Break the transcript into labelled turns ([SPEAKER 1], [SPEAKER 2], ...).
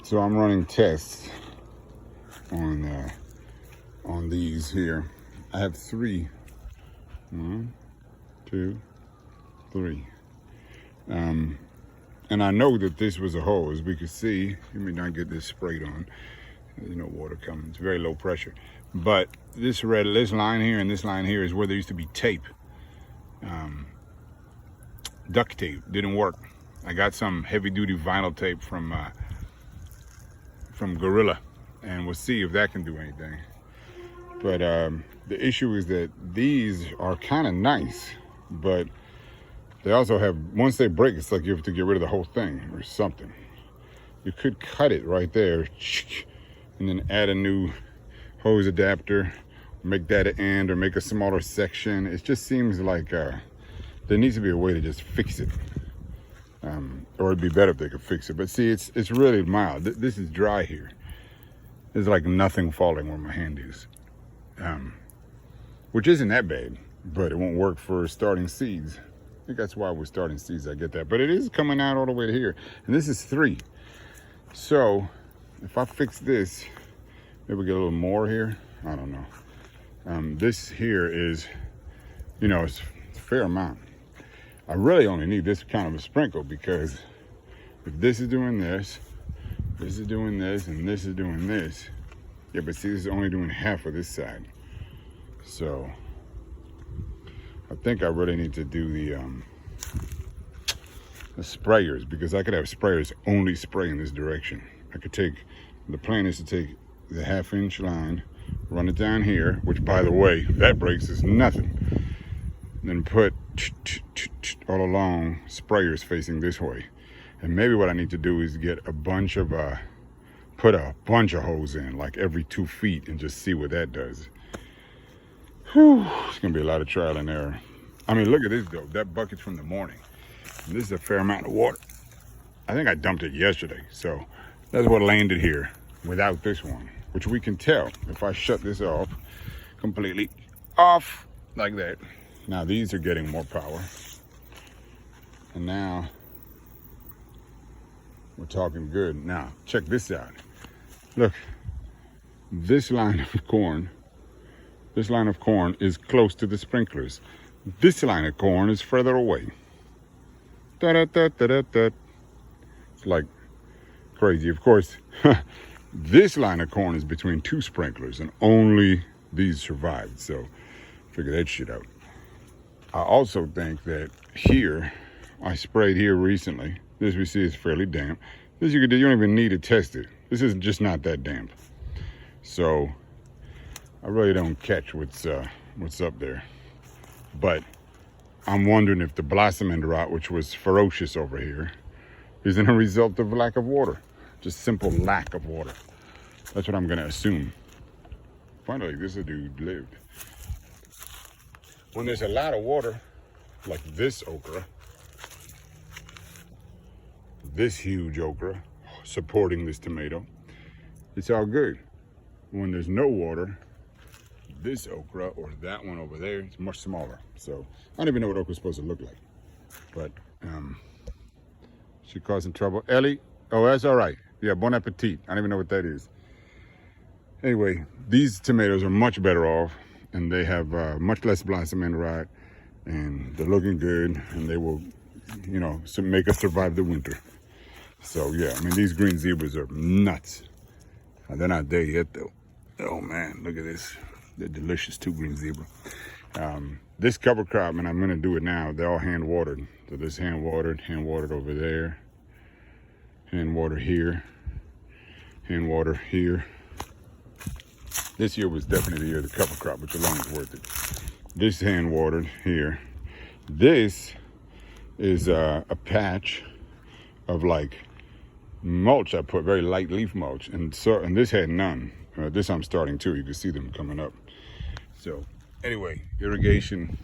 [SPEAKER 1] So I'm running tests on these here. I have 3. 1, 2, 3. And I know that this was a hose. We could see, let me not get this sprayed on. There's no water coming, it's very low pressure. But this line here and this line here is where there used to be tape. Duct tape, didn't work. I got some heavy duty vinyl tape from Gorilla, and we'll see if that can do anything. But the issue is that these are kind of nice, but they also have, once they break, it's like you have to get rid of the whole thing or something. You could cut it right there and then add a new hose adapter, make that an end, or make a smaller section. It just seems like there needs to be a way to just fix it. Or it'd be better if they could fix it. But see, it's really mild. This is dry here. There's like nothing falling where my hand is. Which isn't that bad, but it won't work for starting seeds. I think that's why we're starting seeds, I get that. But it is coming out all the way to here. And this is 3. So if I fix this, maybe we get a little more here. I don't know. This here is, you know, it's a fair amount. I really only need this kind of a sprinkle, because if this is doing this, this is doing this, and this is doing this. Yeah, but see, this is only doing half of this side. So I think I really need to do the sprayers, because I could have sprayers only spray in this direction. I could take, the plan is to take the 1/2-inch line, run it down here, which, by the way, if that breaks is nothing. Then put all along sprayers facing this way. And maybe what I need to do is get a bunch of put a bunch of hose in, like every 2 feet, and just see what that does. Whew, it's gonna be a lot of trial and error. I mean, look at this though. That bucket's from the morning. And this is a fair amount of water. I think I dumped it yesterday, so that's what landed here without this one, which we can tell if I shut this off completely off like that. Now these are getting more power. And now we're talking good. Now check this out. Look, this line of corn is close to the sprinklers. This line of corn is further away. Da-da-da-da-da-da. It's like crazy. Of course, this line of corn is between 2 sprinklers, and only these survived. So figure that shit out. I also think that here, I sprayed here recently. This we see is fairly damp. This you could do, you don't even need to test it. This is just not that damp. So I really don't catch what's up there. But I'm wondering if the blossom end rot, which was ferocious over here, isn't a result of lack of water. Just simple lack of water. That's what I'm gonna assume. Finally, this dude lived. When there's a lot of water, like this okra, this huge okra supporting this tomato, it's all good. When there's no water, this okra or that one over there, it's much smaller. So I don't even know what okra is supposed to look like. But she causing trouble. Ellie, oh, that's all right. Yeah, bon appetit. I don't even know what that is. Anyway, these tomatoes are much better off, and they have much less blossom end rot, and they're looking good, and they will, you know, make us survive the winter. So yeah, I mean, these green zebras are nuts. They're not there yet though. Oh man, look at this. They're delicious too, green zebra. This cover crop, and I'm gonna do it now, they're all hand watered. So this hand watered over there, hand water here, hand water here. This year was definitely the year of the cover crop, which alone is worth it. This hand watered here. This is a patch of like mulch I put, very light leaf mulch, and this had none. This I'm starting too. You can see them coming up. So anyway, irrigation.